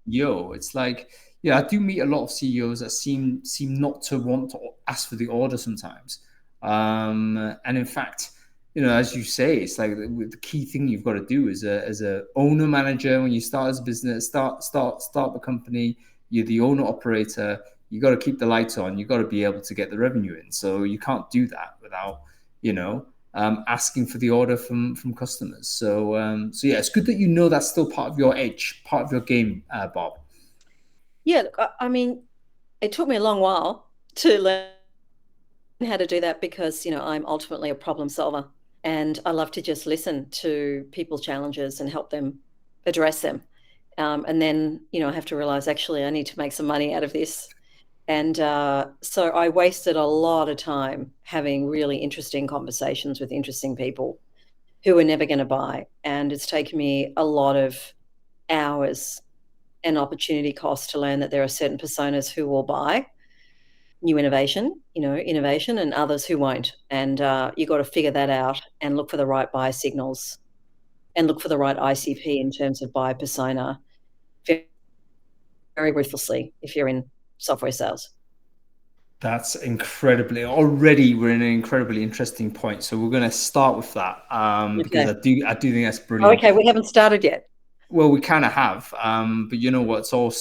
CEO. It's like, yeah, I do meet a lot of CEOs that seem not to want to ask for the order sometimes. And in fact, as you say, it's like the key thing you've got to do as a owner manager when you start as a business, start the company. You're the owner operator. You got to keep the lights on. You got to be able to get the revenue in. So you can't do that without asking for the order from customers. So yeah, it's good that that's still part of your edge, part of your game, Bob. Yeah, look, I mean, it took me a long while to learn how to do that because, I'm ultimately a problem solver and I love to just listen to people's challenges and help them address them. And then, I have to realize actually I need to make some money out of this. And so I wasted a lot of time having really interesting conversations with interesting people who were never going to buy. And it's taken me a lot of hours and opportunity cost to learn that there are certain personas who will buy new innovation, and others who won't. And you got to figure that out and look for the right buy signals and look for the right ICP in terms of buy persona very, very ruthlessly if you're in software sales. That's already we're in an incredibly interesting point. So we're going to start with that because Okay. I do think that's Oh, brilliant. okay, we haven't started yet. Well, we kind of have, but you know what? It's all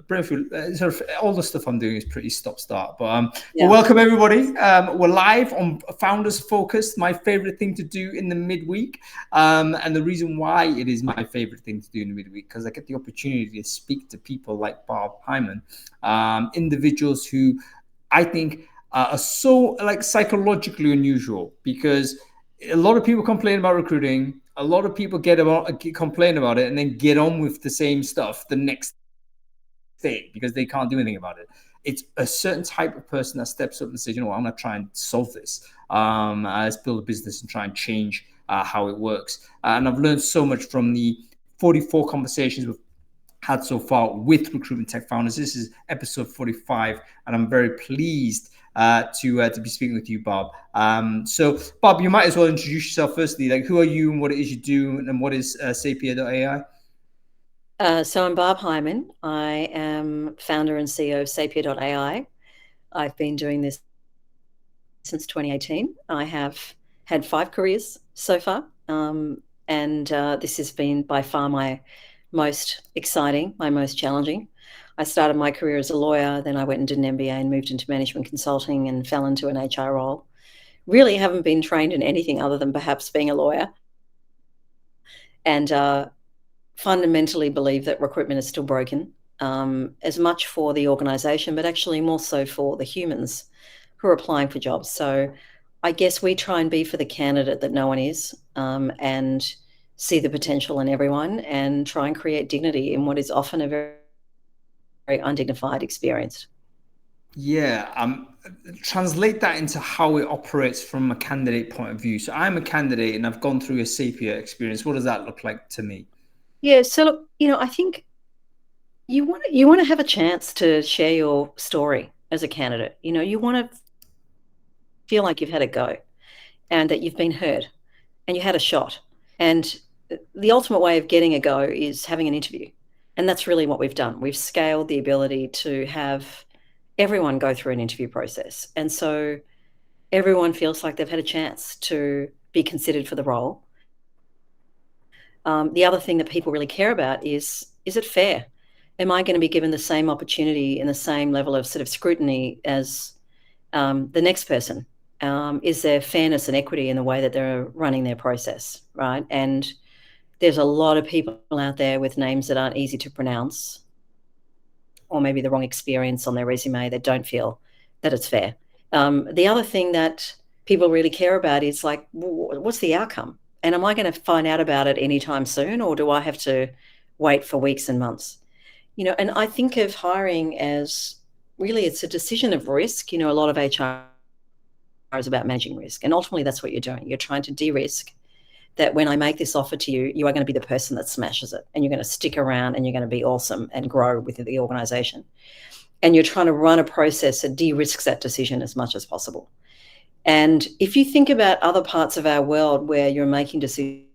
Brentford. Sort of all the stuff I'm doing is pretty stop-start. But Yeah. welcome everybody. We're live on Founders Focus, my favorite thing to do in the midweek, and the reason why it is my favorite thing to do in the midweek because I get the opportunity to speak to people like Barb Hyman, individuals who I think are so like psychologically unusual because a lot of people complain about recruiting. A lot of people complain about it and then get on with the same stuff the next day because they can't do anything about it. It's a certain type of person that steps up and says, I'm going to try and solve this. Let's build a business and try and change how it works. And I've learned so much from the 44 conversations we've had so far with recruitment tech founders. This is episode 45, and I'm very pleased to be speaking with you, Bob. So, Bob, you might as well introduce yourself firstly. Like, who are you, and what it is you do, and what is sapia.ai? So I'm Barb Hyman. I am founder and CEO of sapia.ai. I've been doing this since 2018. I have had 5 careers so far, and this has been by far my most exciting, my most challenging. I started my career as a lawyer, then I went and did an MBA and moved into management consulting and fell into an HR role. Really haven't been trained in anything other than perhaps being a lawyer, and fundamentally believe that recruitment is still broken, as much for the organization, but actually more so for the humans who are applying for jobs. So I guess we try and be for the candidate that no one is, and see the potential in everyone and try and create dignity in what is often a very, very undignified experience. Yeah, translate that into how it operates from a candidate point of view. So I'm a candidate and I've gone through a Sapia experience. What does that look like to me? Yeah, so look, I think you want to have a chance to share your story as a candidate. You want to feel like you've had a go and that you've been heard and you had a shot. And the ultimate way of getting a go is having an interview. And that's really what we've done. We've scaled the ability to have everyone go through an interview process. And so everyone feels like they've had a chance to be considered for the role. The other thing that people really care about is it fair? Am I going to be given the same opportunity and the same level of sort of scrutiny as the next person? Is there fairness and equity in the way that they're running their process, right? And there's a lot of people out there with names that aren't easy to pronounce, or maybe the wrong experience on their resume that don't feel that it's fair. The other thing that people really care about is like, what's the outcome? And am I going to find out about it anytime soon, or do I have to wait for weeks and months? And I think of hiring as really it's a decision of risk. A lot of HR is about managing risk. And ultimately, that's what you're doing. You're trying to de-risk that when I make this offer to you, you are going to be the person that smashes it and you're going to stick around and you're going to be awesome and grow within the organization. And you're trying to run a process that de-risks that decision as much as possible. And if you think about other parts of our world where you're making decisions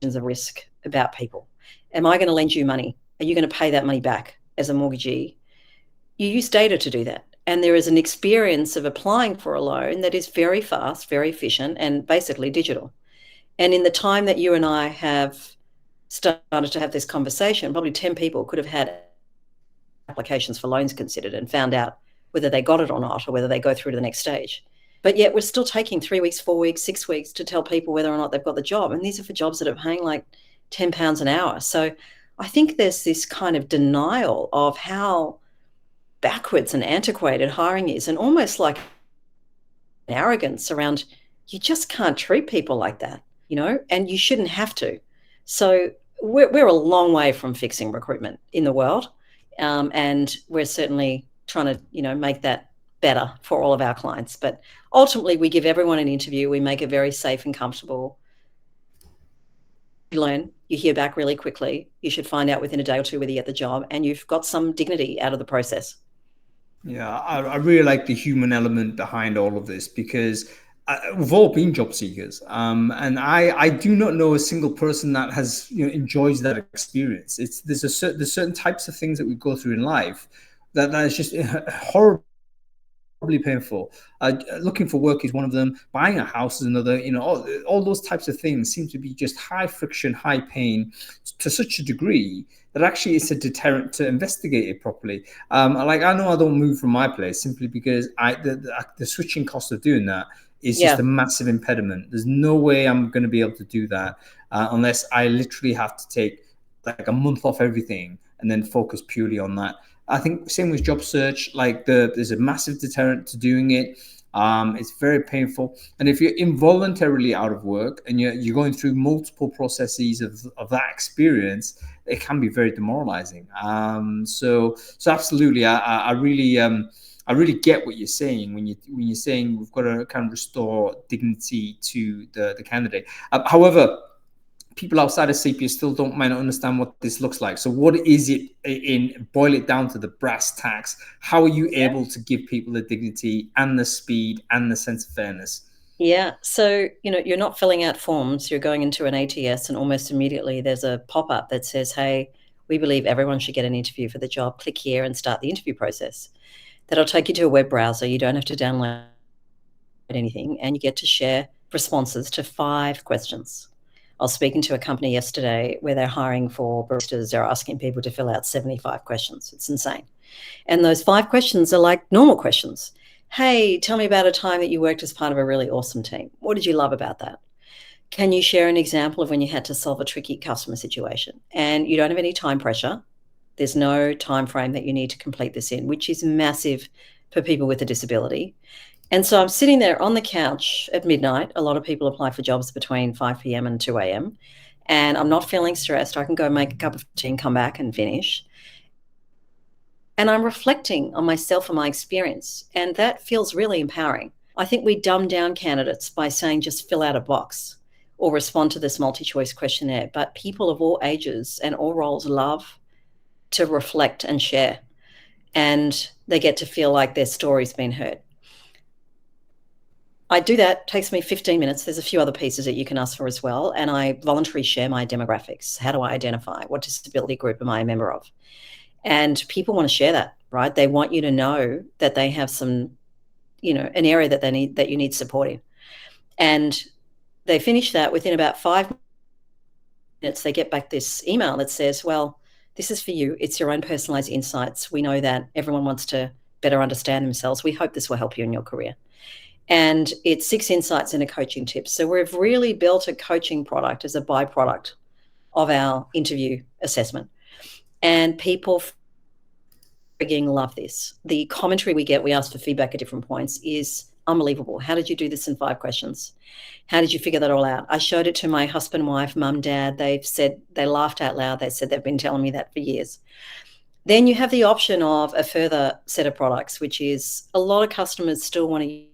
of risk about people, am I going to lend you money are you going to pay that money back as a mortgagee? You use data to do that. And there is an experience of applying for a loan that is very fast, very efficient, and basically digital. And in the time that you and I have started to have this conversation, probably 10 people could have had applications for loans considered and found out whether they got it or not, or whether they go through to the next stage. But yet we're still taking 3 weeks, 4 weeks, 6 weeks to tell people whether or not they've got the job. And these are for jobs that are paying like £10 an hour. So I think there's this kind of denial of how backwards and antiquated hiring is, and almost like an arrogance around, you just can't treat people like that, and you shouldn't have to. So we're a long way from fixing recruitment in the world. And we're certainly trying to, make that better for all of our clients. But ultimately, we give everyone an interview. We make it very safe and comfortable. You learn, you hear back really quickly. You should find out within a day or two whether you get the job, and you've got some dignity out of the process. Yeah, I really like the human element behind all of this, because we've all been job seekers, and I do not know a single person that has enjoys that experience. There's certain types of things that we go through in life that is just horrible. Painful. Looking for work is one of them. Buying a house is another. All those types of things seem to be just high friction, high pain to such a degree that actually it's a deterrent to investigate it properly. Like, I know I don't move from my place simply because the switching cost of doing that is just a massive impediment. There's no way I'm going to be able to do that unless I literally have to take like a month off everything and then focus purely on that. I think same with job search, like there's a massive deterrent to doing it. It's very painful. And if you're involuntarily out of work and you're going through multiple processes of that experience, it can be very demoralizing. So absolutely, I really get what you're saying when you're saying we've got to kind of restore dignity to the candidate. However, people outside of Sepia still might not understand what this looks like. So what is it boil it down to the brass tacks? How are you able to give people the dignity and the speed and the sense of fairness? Yeah. So, you're not filling out forms. You're going into an ATS, and almost immediately there's a pop-up that says, hey, we believe everyone should get an interview for the job. Click here and start the interview process. That'll take you to a web browser. You don't have to download anything, and you get to share responses to 5 questions. I was speaking to a company yesterday where they're hiring for baristas. They're asking people to fill out 75 questions. It's insane. And those 5 questions are like normal questions. Hey, tell me about a time that you worked as part of a really awesome team. What did you love about that? Can you share an example of when you had to solve a tricky customer situation? And you don't have any time pressure. There's no time frame that you need to complete this in, which is massive for people with a disability. And so I'm sitting there on the couch at midnight. A lot of people apply for jobs between 5 p.m. and 2 a.m. And I'm not feeling stressed. I can go make a cup of tea and come back and finish. And I'm reflecting on myself and my experience. And that feels really empowering. I think we dumb down candidates by saying just fill out a box or respond to this multi-choice questionnaire. But people of all ages and all roles love to reflect and share. And they get to feel like their story's been heard. I do that. It takes me 15 minutes. There's a few other pieces that you can ask for as well. And I voluntarily share my demographics. How do I identify? What disability group am I a member of? And people want to share that, right? They want you to know that they have some, an area that you need support in. And they finish that within about 5 minutes. They get back this email that says, well, this is for you. It's your own personalized insights. We know that everyone wants to better understand themselves. We hope this will help you in your career. And it's 6 insights and a coaching tip. So we've really built a coaching product as a byproduct of our interview assessment. And people freaking love this. The commentary we ask for feedback at different points, is unbelievable. How did you do this in 5 questions? How did you figure that all out? I showed it to my husband, wife, mum, dad. They've said, they laughed out loud. They said they've been telling me that for years. Then you have the option of a further set of products, which is a lot of customers still want to use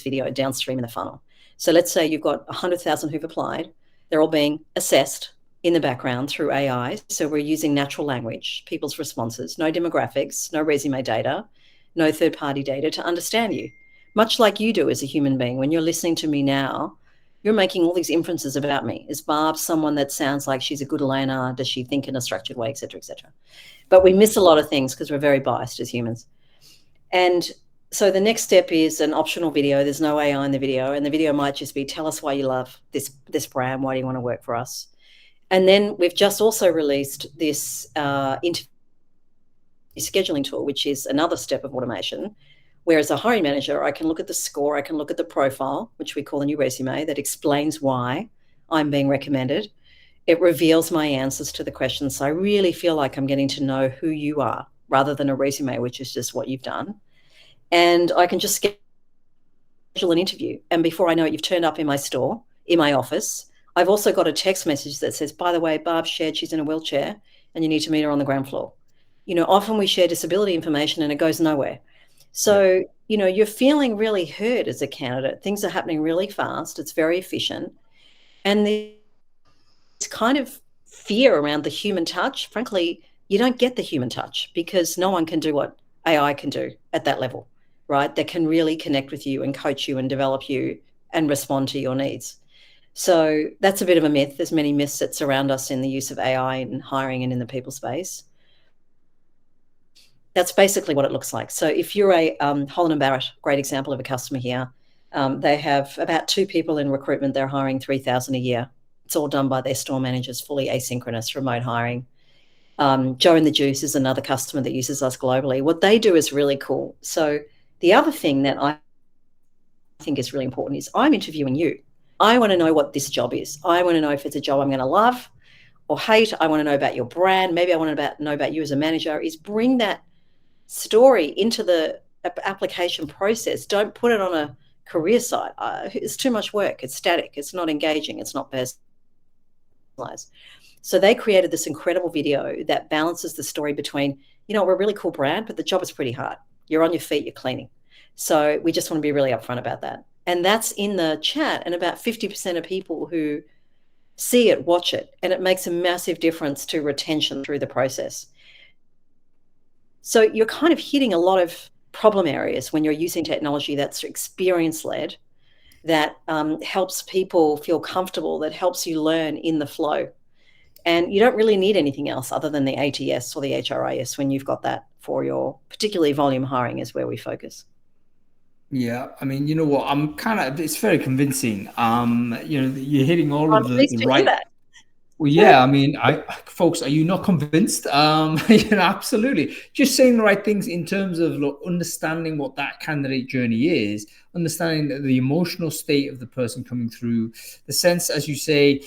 video downstream in the funnel. So let's say you've got 100,000 who've applied. They're all being assessed in the background through AI. So we're using natural language, people's responses, no demographics, no resume data, no third-party data to understand you, much like you do as a human being. When you're listening to me now, you're making all these inferences about me. Is Barb someone that sounds like she's a good learner? Does she think in a structured way, et cetera, et cetera? But we miss a lot of things because we're very biased as humans. And so the next step is an optional video. There's no AI in the video, and the video might just be, tell us why you love this brand. Why do you want to work for us? And then we've just also released this interview scheduling tool, which is another step of automation, where as a hiring manager, I can look at the score, I can look at the profile, which we call a new resume, that explains why I'm being recommended. It reveals my answers to the questions. So I really feel like I'm getting to know who you are rather than a resume, which is just what you've done. And I can just schedule an interview. And before I know it, you've turned up in my store, in my office. I've also got a text message that says, by the way, Barb shared she's in a wheelchair and you need to meet her on the ground floor. Often we share disability information and it goes nowhere. So, you're feeling really heard as a candidate. Things are happening really fast. It's very efficient. And this kind of fear around the human touch, frankly, you don't get the human touch because no one can do what AI can do at that level, right? That can really connect with you and coach you and develop you and respond to your needs. So that's a bit of a myth. There's many myths that surround us in the use of AI in hiring and in the people space. That's basically what it looks like. So if you're a Holland & Barrett, great example of a customer here, they have about 2 people in recruitment. They're hiring 3,000 a year. It's all done by their store managers, fully asynchronous, remote hiring. Joe and the Juice is another customer that uses us globally. What they do is really cool. So the other thing that I think is really important is I'm interviewing you. I want to know what this job is. I want to know if it's a job I'm going to love or hate. I want to know about your brand. Maybe I want to know about you as a manager. Is bring that story into the application process. Don't put it on a career site. It's too much work. It's static. It's not engaging. It's not personalized. So they created this incredible video that balances the story between, we're a really cool brand, but the job is pretty hard. You're on your feet, you're cleaning. So we just want to be really upfront about that. And that's in the chat. And about 50% of people who see it, watch it. And it makes a massive difference to retention through the process. So you're kind of hitting a lot of problem areas when you're using technology that's experience-led, that helps people feel comfortable, that helps you learn in the flow. And you don't really need anything else other than the ATS or the HRIS when you've got that for your particularly volume hiring is where we focus. Yeah, I mean, you know what? It's very convincing. You're hitting all of the right. Well, yeah, I mean, folks, are you not convinced? Absolutely. Just saying the right things in terms of understanding what that candidate journey is, understanding the emotional state of the person coming through, the sense, as you say,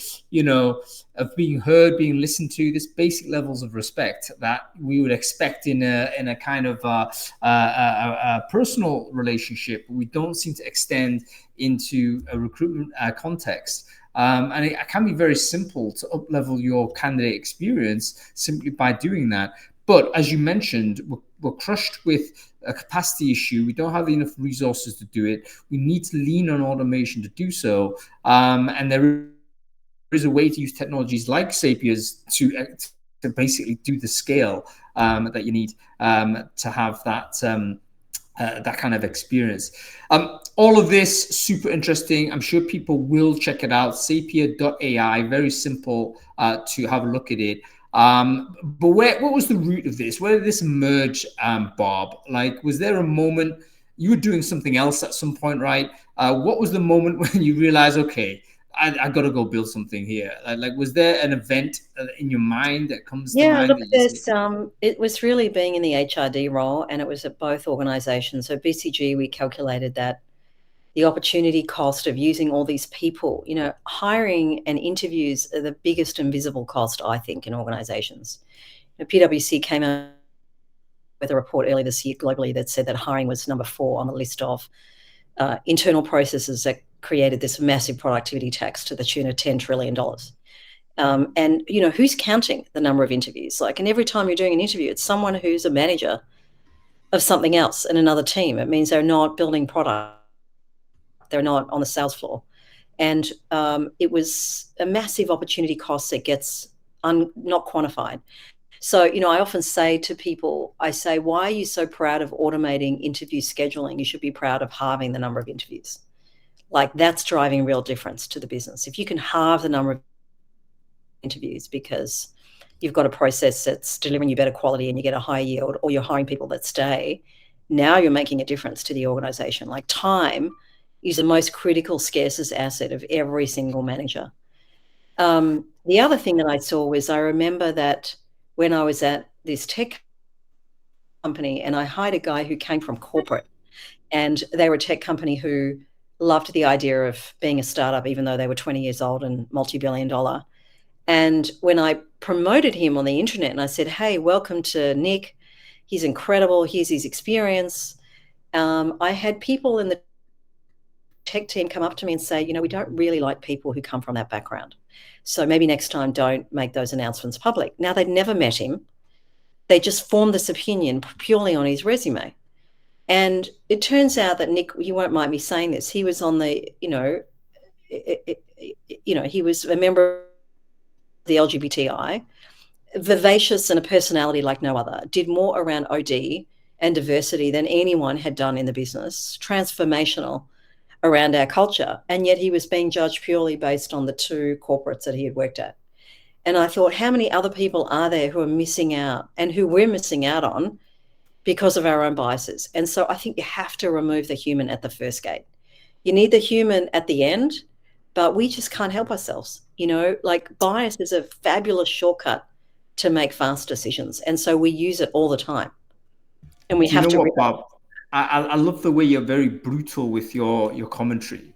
of being heard, being listened to, this basic levels of respect that we would expect in a kind of a personal relationship. We don't seem to extend into a recruitment context. And it can be very simple to up-level your candidate experience simply by doing that. But as you mentioned, we're crushed with a capacity issue. We don't have enough resources to do it. We need to lean on automation to do so. And there is a way to use technologies like Sapia's to basically do the scale that you need to have that kind of experience. All of this super interesting. I'm sure people will check it out. Sapia.ai, very simple to have a look at it. But what was the root of this? Where did this emerge, Barb? Like, was there a moment you were doing something else at some point, right? What was the moment when you realized, okay, I got to go build something here? Like, was there an event in your mind that comes to mind? Look, it was really being in the HRD role, and it was at both organizations. So BCG, we calculated that the opportunity cost of using all these people, hiring and interviews are the biggest invisible cost, I think, in organizations. PwC came out with a report earlier this year globally that said that hiring was number 4 on the list of internal processes that created this massive productivity tax to the tune of $10 trillion. And, who's counting the number of interviews? And every time you're doing an interview, it's someone who's a manager of something else in another team. It means they're not building product. They're not on the sales floor. And it was a massive opportunity cost that gets not quantified. So, I often say to people, why are you so proud of automating interview scheduling? You should be proud of halving the number of interviews. Like, that's driving real difference to the business. If you can halve the number of interviews because you've got a process that's delivering you better quality and you get a high yield, or you're hiring people that stay, now you're making a difference to the organization. Like, time is the most critical, scarcest asset of every single manager. The other thing that I saw was, I remember that when I was at this tech company and I hired a guy who came from corporate, and they were a tech company who loved the idea of being a startup, even though they were 20 years old and multi-billion-dollar. And when I promoted him on the internet and I said, hey, welcome to Nick, he's incredible, here's his experience, I had people in the tech team come up to me and say, we don't really like people who come from that background. So maybe next time don't make those announcements public. Now, they'd never met him. They just formed this opinion purely on his resume. And it turns out that Nick, you won't mind me saying this, he was on the, he was a member of the LGBTI, vivacious and a personality like no other, did more around OD and diversity than anyone had done in the business, transformational around our culture. And yet he was being judged purely based on the two corporates that he had worked at. And I thought, how many other people are there who are missing out, and who we're missing out on because of our own biases? And so I think you have to remove the human at the first gate. You need the human at the end, but we just can't help ourselves. Like, bias is a fabulous shortcut to make fast decisions. And so we use it all the time. And we have to. What, Bob? I love the way you're very brutal with your commentary.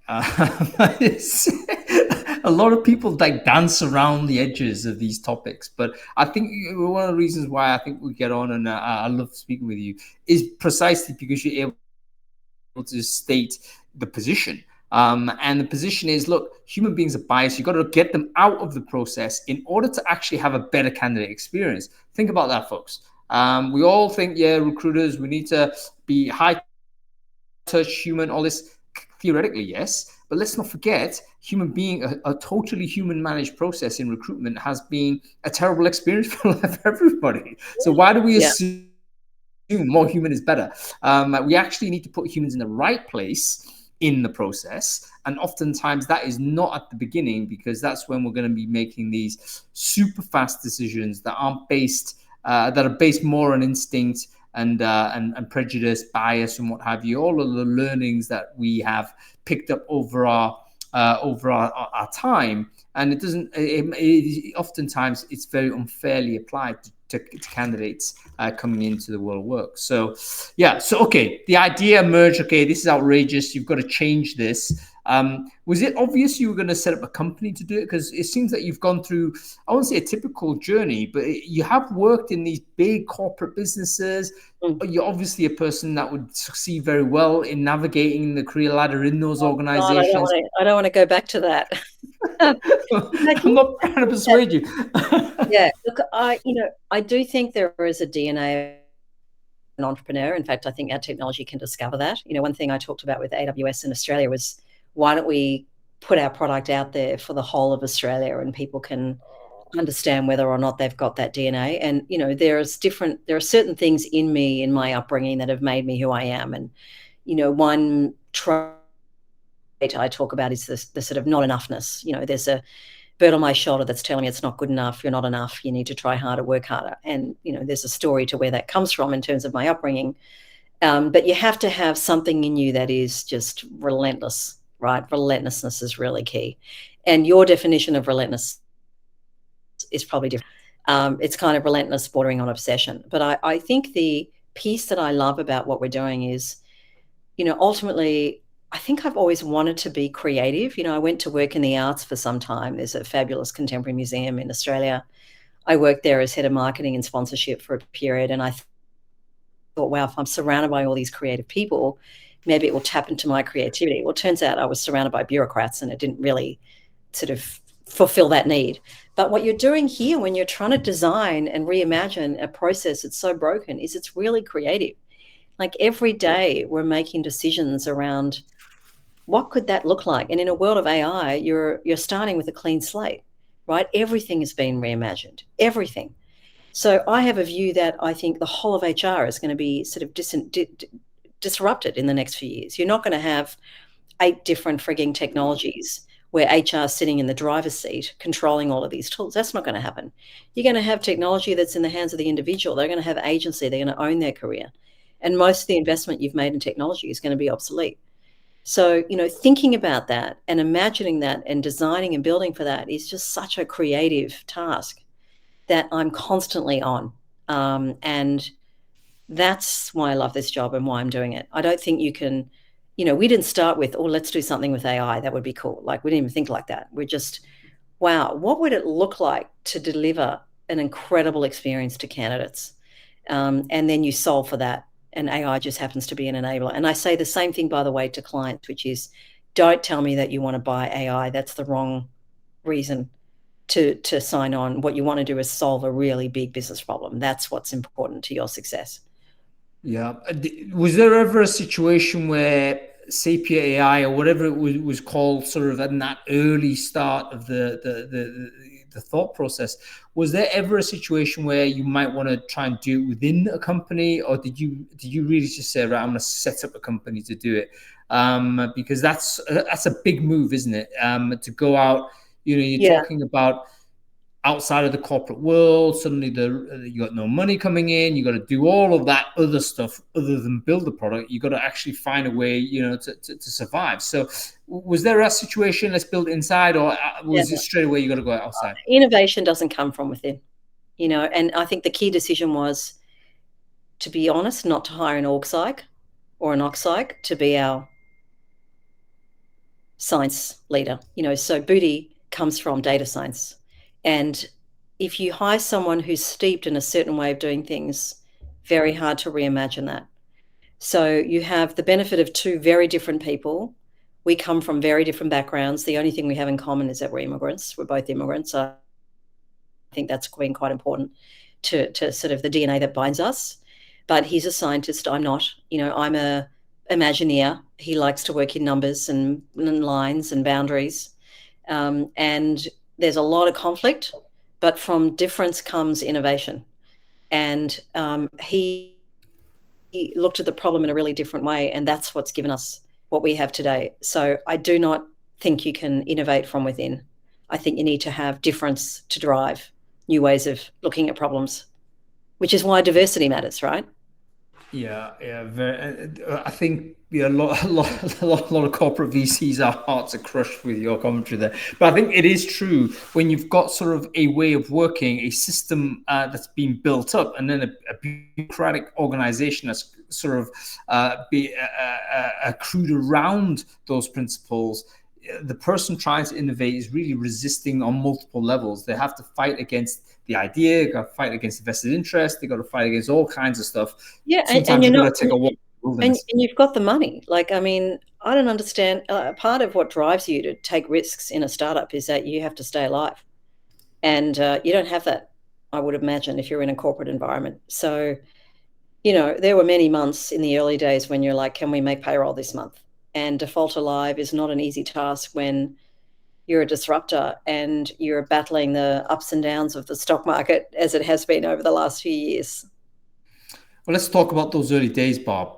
A lot of people like dance around the edges of these topics, but I think one of the reasons why I think we get on, and I love speaking with you, is precisely because you're able to state the position. And the position is, look, human beings are biased. You've got to get them out of the process in order to actually have a better candidate experience. Think about that, folks. We all think, recruiters, we need to be high touch, human, all this. Theoretically, yes. But let's not forget, human being, a totally human managed process in recruitment has been a terrible experience for everybody. So why do we assume more human is better? We actually need to put humans in the right place in the process. And oftentimes that is not at the beginning, because that's when we're going to be making these super fast decisions that aren't based that are based more on instinct and prejudice, bias, and what have you. All of the learnings that we have picked up over our time, and it doesn't. Oftentimes, it's very unfairly applied to candidates coming into the world of work. So, okay, the idea emerged. Okay, this is outrageous. You've got to change this. Was it obvious you were going to set up a company to do it? Because it seems that you've gone through, I won't say a typical journey, but you have worked in these big corporate businesses. You're obviously a person that would succeed very well in navigating the career ladder in those organizations. God, I don't want to go back to that. I'm not trying to persuade you. Look, I do think there is a DNA of an entrepreneur. In fact, I think our technology can discover that. One thing I talked about with AWS in Australia was, why don't we put our product out there for the whole of Australia, and people can understand whether or not they've got that DNA. And, there are certain things in me, in my upbringing, that have made me who I am. And, one trait I talk about is the sort of not enoughness. There's a bird on my shoulder that's telling me it's not good enough, you're not enough, you need to try harder, work harder. And, there's a story to where that comes from in terms of my upbringing. But you have to have something in you that is just relentless, right? Relentlessness is really key. And your definition of relentless is probably different. It's kind of relentless, bordering on obsession. But I think the piece that I love about what we're doing is, ultimately, I think I've always wanted to be creative. I went to work in the arts for some time. There's a fabulous contemporary museum in Australia. I worked there as head of marketing and sponsorship for a period. And I thought, wow, if I'm surrounded by all these creative people, maybe it will tap into my creativity. Well, it turns out I was surrounded by bureaucrats, and it didn't really sort of fulfill that need. But what you're doing here when you're trying to design and reimagine a process that's so broken is it's really creative. Like, every day we're making decisions around what could that look like? And in a world of AI, you're starting with a clean slate, right? Everything has been reimagined, everything. So I have a view that I think the whole of HR is going to be sort of disrupted in the next few years. You're not going to have 8 different frigging technologies where HR is sitting in the driver's seat controlling all of these tools. That's not going to happen. You're going to have technology that's in the hands of the individual. They're going to have agency. They're going to own their career. And most of the investment you've made in technology is going to be obsolete. So, thinking about that and imagining that and designing and building for that is just such a creative task that I'm constantly on. And that's why I love this job and why I'm doing it. I don't think you can, we didn't start with, let's do something with AI. That would be cool. Like, we didn't even think like that. We're just, wow, what would it look like to deliver an incredible experience to candidates? And then you solve for that. And AI just happens to be an enabler. And I say the same thing, by the way, to clients, which is, don't tell me that you want to buy AI. That's the wrong reason to sign on. What you want to do is solve a really big business problem. That's what's important to your success. Yeah. Was there ever a situation where sapia.ai or whatever it was called, sort of in that early start of the thought process, was there ever a situation where you might want to try and do it within a company, or did you really just say, right, I'm going to set up a company to do it? Because that's a big move, isn't it? To go out, you're talking about outside of the corporate world. Suddenly you got no money coming in. You got to do all of that other stuff other than build the product. You got to actually find a way, to survive. So was there a situation, let's build inside, or was it straight away you got to go outside? Innovation doesn't come from within, and I think the key decision was, to be honest, not to hire an org psych or an ox psych to be our science leader. So Booty comes from data science. And if you hire someone who's steeped in a certain way of doing things, very hard to reimagine that. So you have the benefit of two very different people. We come from very different backgrounds. The only thing we have in common is that we're immigrants. We're both immigrants. I think that's been quite important to sort of the DNA that binds us. But he's a scientist. I'm not. I'm a Imagineer. He likes to work in numbers and lines and boundaries. And there's a lot of conflict, but from difference comes innovation. And he looked at the problem in a really different way, and that's what's given us what we have today. So I do not think you can innovate from within. I think you need to have difference to drive new ways of looking at problems, which is why diversity matters, right? Yeah. I think a lot of corporate VCs, our hearts are crushed with your commentary there. But I think it is true, when you've got sort of a way of working, a system that's been built up, and then a bureaucratic organization that's sort of accrued around those principles. The person trying to innovate is really resisting on multiple levels. They have to fight against the idea, got to fight against the vested interest, they got to fight against all kinds of stuff. Yeah, sometimes you've got to take a walk. And you've got the money. Like, I mean, I don't understand. Part of what drives you to take risks in a startup is that you have to stay alive. And you don't have that, I would imagine, if you're in a corporate environment. So, there were many months in the early days when you're like, can we make payroll this month? And default alive is not an easy task when you're a disruptor and you're battling the ups and downs of the stock market, as it has been over the last few years. Well, let's talk about those early days, Barb.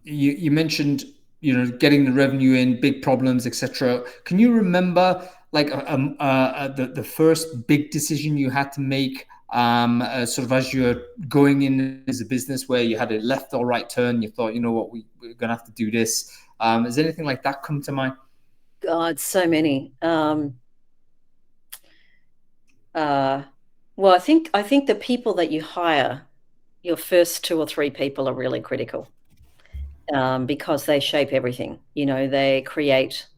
You mentioned, getting the revenue in, big problems, etc. Can you remember the first big decision you had to make, sort of as you're going in as a business, where you had a left or right turn, you thought, we're going to have to do this. Has anything like that come to mind? God, so many. Well, I think the people that you hire, your first 2 or 3 people, are really critical, because they shape everything. They create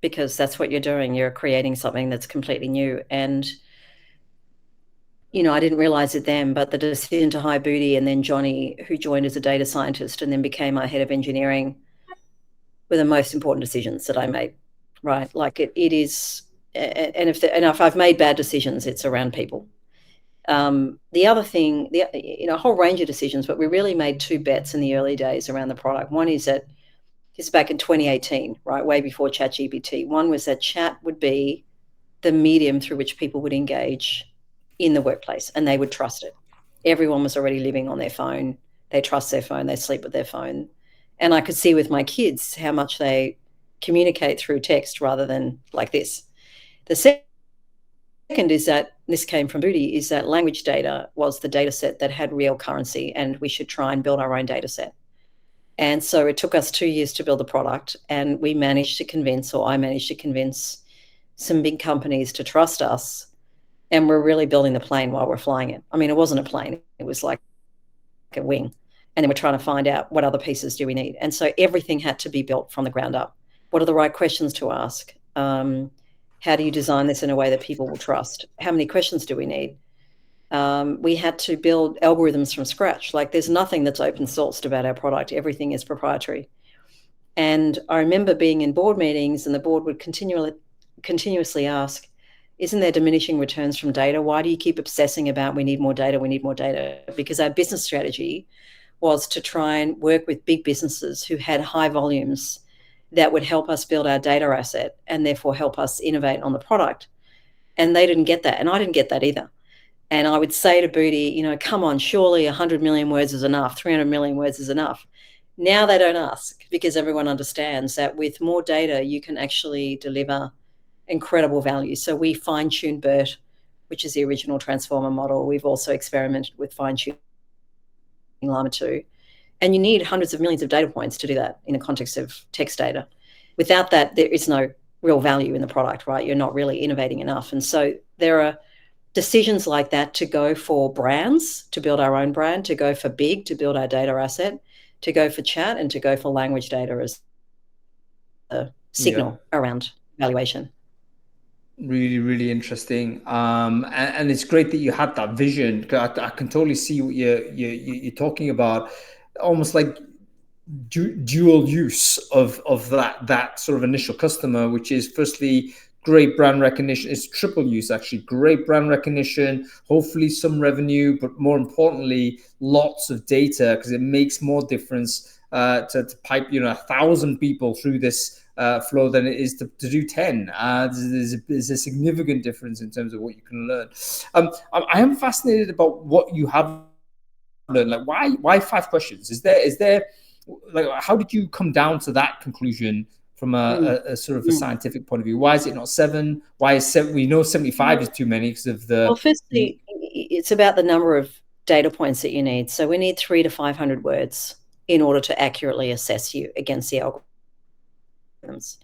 because that's what you're doing. You're creating something that's completely new. And I didn't realize it then, but the decision to hire Booty and then Johnny, who joined as a data scientist and then became our head of engineering, were the most important decisions that I made, right? Like it is, and if I've made bad decisions, it's around people. The other thing, a whole range of decisions, but we really made 2 bets in the early days around the product. One is that, this is back in 2018, right, way before ChatGPT. One was that chat would be the medium through which people would engage in the workplace, and they would trust it. Everyone was already living on their phone. They trust their phone. They sleep with their phone. And I could see with my kids how much they communicate through text rather than like this. The second is that, this came from Booty, is that language data was the data set that had real currency, and we should try and build our own data set. And so it took us 2 years to build the product, and we managed to convince, or I managed to convince, some big companies to trust us. And we're really building the plane while we're flying it. I mean, it wasn't a plane, it was like a wing. And then we're trying to find out what other pieces do we need. And so everything had to be built from the ground up. What are the right questions to ask? How do you design this in a way that people will trust? How many questions do we need? We had to build algorithms from scratch. Like, there's nothing that's open sourced about our product. Everything is proprietary. And I remember being in board meetings, and the board would continuously ask, isn't there diminishing returns from data? Why do you keep obsessing about we need more data, we need more data? Because our business strategy was to try and work with big businesses who had high volumes that would help us build our data asset and therefore help us innovate on the product. And they didn't get that. And I didn't get that either. And I would say to Booty, come on, surely 100 million words is enough, 300 million words is enough. Now they don't ask, because everyone understands that with more data, you can actually deliver incredible value. So we fine-tuned BERT, which is the original transformer model. We've also experimented with fine-tuning Llama 2. And you need hundreds of millions of data points to do that in the context of text data. Without that, there is no real value in the product, right? You're not really innovating enough. And so there are decisions like that to go for brands, to build our own brand, to go for big, to build our data asset, to go for chat, and to go for language data as a signal around valuation. Really, really interesting. And it's great that you had that vision. I can totally see what you're talking about, almost like dual use of that sort of initial customer, which is firstly great brand recognition. It's triple use, actually. Great brand recognition, hopefully some revenue, but more importantly, lots of data, because it makes more difference to pipe 1,000 people through this flow than it is to do 10. There's a significant difference in terms of what you can learn. I am fascinated about what you have learned. Like, why 5 questions? Is there like, how did you come down to that conclusion from a sort of a scientific point of view? Why is it not 7? Why is 7? We know 75 is too many because of the. Well, firstly, it's about the number of data points that you need. So we need 300 to 500 words in order to accurately assess you against the algorithms.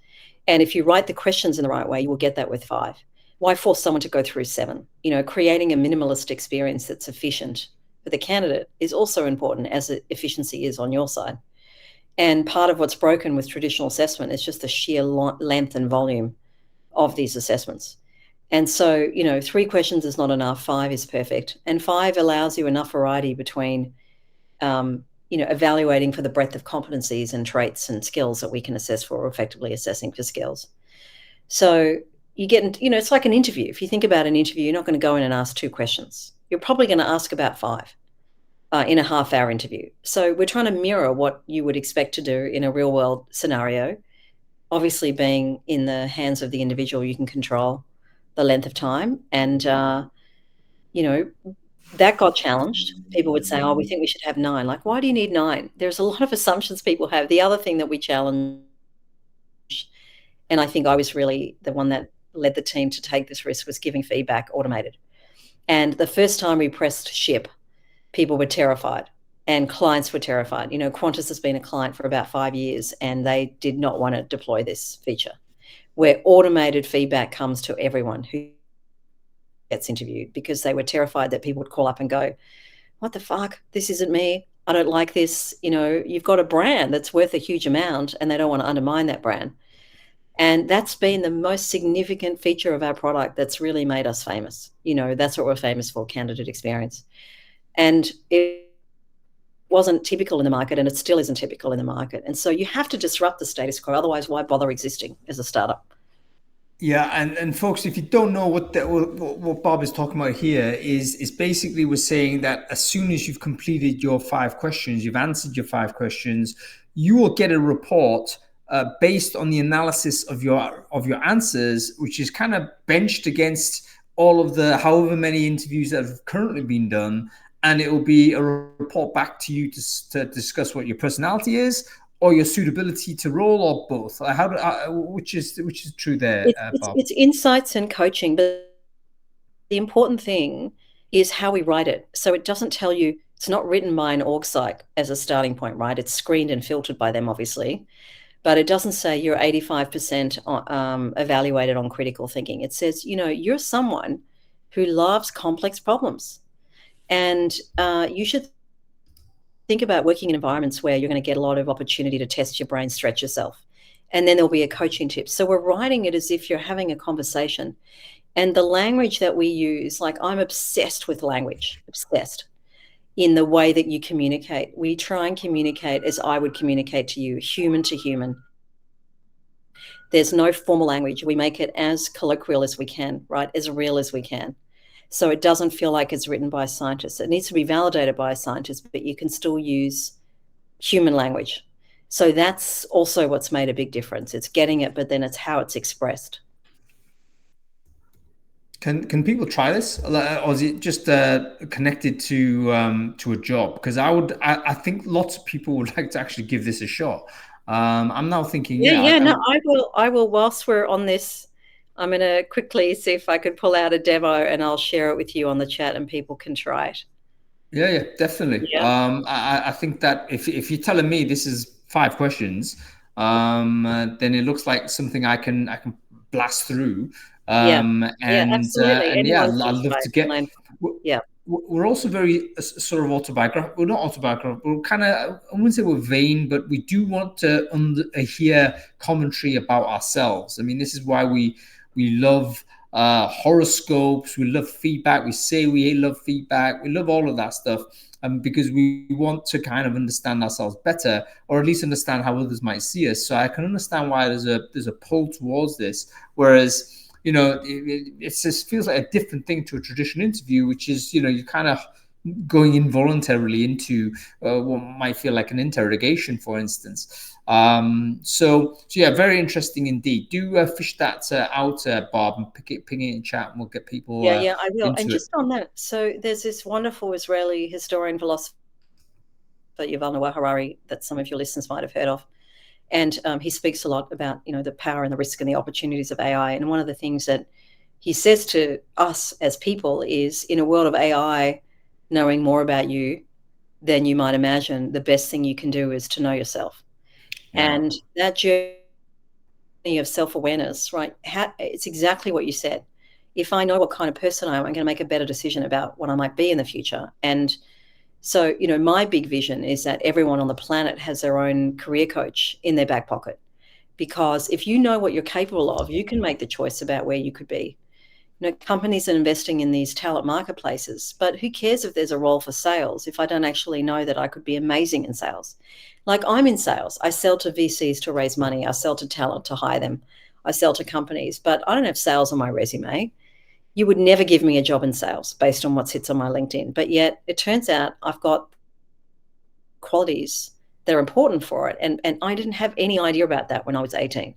And if you write the questions in the right way, you will get that with 5. Why force someone to go through 7? Creating a minimalist experience that's efficient for the candidate is also important, as efficiency is on your side. And part of what's broken with traditional assessment is just the sheer length and volume of these assessments. And so, 3 questions is not enough. 5 is perfect. And 5 allows you enough variety between, evaluating for the breadth of competencies and traits and skills that we can assess for, or effectively assessing for skills. So you get, it's like an interview. If you think about an interview, you're not going to go in and ask 2 questions. You're probably going to ask about 5. In a half-hour interview. So we're trying to mirror what you would expect to do in a real-world scenario. Obviously, being in the hands of the individual, you can control the length of time. And, that got challenged. People would say, we think we should have 9. Like, why do you need 9? There's a lot of assumptions people have. The other thing that we challenge, and I think I was really the one that led the team to take this risk, was giving feedback automated. And the first time we pressed ship, people were terrified, and clients were terrified. Qantas has been a client for about 5 years, and they did not want to deploy this feature, where automated feedback comes to everyone who gets interviewed, because they were terrified that people would call up and go, what the fuck? This isn't me. I don't like this. You've got a brand that's worth a huge amount, and they don't want to undermine that brand. And that's been the most significant feature of our product that's really made us famous. That's what we're famous for, candidate experience. And it wasn't typical in the market, and it still isn't typical in the market. And so you have to disrupt the status quo. Otherwise, why bother existing as a startup? Yeah, and folks, if you don't know what Bob is talking about here, is basically we're saying that as soon as you've completed your 5 questions, you've answered your 5 questions, you will get a report based on the analysis of your answers, which is kind of benched against all of the however many interviews that have currently been done. And it will be a report back to you to discuss what your personality is, or your suitability to role, or both? Which is true there, Bob? It's insights and coaching, but the important thing is how we write it. So it doesn't tell you, it's not written by an org psych as a starting point, right? It's screened and filtered by them, obviously. But it doesn't say you're 85% evaluated on critical thinking. It says, you're someone who loves complex problems. And you should think about working in environments where you're going to get a lot of opportunity to test your brain, stretch yourself. And then there'll be a coaching tip. So we're writing it as if you're having a conversation. And the language that we use, like I'm obsessed with language, obsessed in the way that you communicate. We try and communicate as I would communicate to you, human to human. There's no formal language. We make it as colloquial as we can, right? As real as we can. So it doesn't feel like it's written by a scientist. It needs to be validated by a scientist, but you can still use human language. So that's also what's made a big difference. It's getting it, but then it's how it's expressed. Can people try this, or is it just connected to a job? Because I think lots of people would like to actually give this a shot. I'm now thinking, No, I will. Whilst we're on this, I'm going to quickly see if I could pull out a demo, and I'll share it with you on the chat, and people can try it. Yeah, definitely. Yeah. I think that if you're telling me this is 5 questions, then it looks like something I can blast through. Yeah, absolutely. And yeah, Anyone I'd can love try to it. get. Yeah. We're also very sort of autobiographical. We're not autobiographical. We're kind of, I wouldn't say we're vain, but we do want to hear commentary about ourselves. I mean, this is why we love horoscopes. We love feedback. We say we love feedback. We love all of that stuff. Because we want to kind of understand ourselves better, or at least understand how others might see us. So I can understand why there's a pull towards this. Whereas, it just feels like a different thing to a traditional interview, which is, you're kind of going involuntarily into what might feel like an interrogation, for instance. So yeah, very interesting indeed. Do fish that out, Barb, and ping it in chat, and we'll get people I will. And into just on that, so there's this wonderful Israeli historian philosopher, Yuval Noah Harari, that some of your listeners might have heard of. And he speaks a lot about, the power and the risk and the opportunities of AI. And one of the things that he says to us as people is, in a world of AI knowing more about you than you might imagine, the best thing you can do is to know yourself. And that journey of self-awareness, right? It's exactly what you said. If I know what kind of person I am, I'm going to make a better decision about what I might be in the future. And so, my big vision is that everyone on the planet has their own career coach in their back pocket, because if you know what you're capable of, you can make the choice about where you could be. Companies are investing in these talent marketplaces, but who cares if there's a role for sales if I don't actually know that I could be amazing in sales? Like, I'm in sales. I sell to VCs to raise money. I sell to talent to hire them. I sell to companies, but I don't have sales on my resume. You would never give me a job in sales based on what sits on my LinkedIn. But yet it turns out I've got qualities that are important for it. And I didn't have any idea about that when I was 18.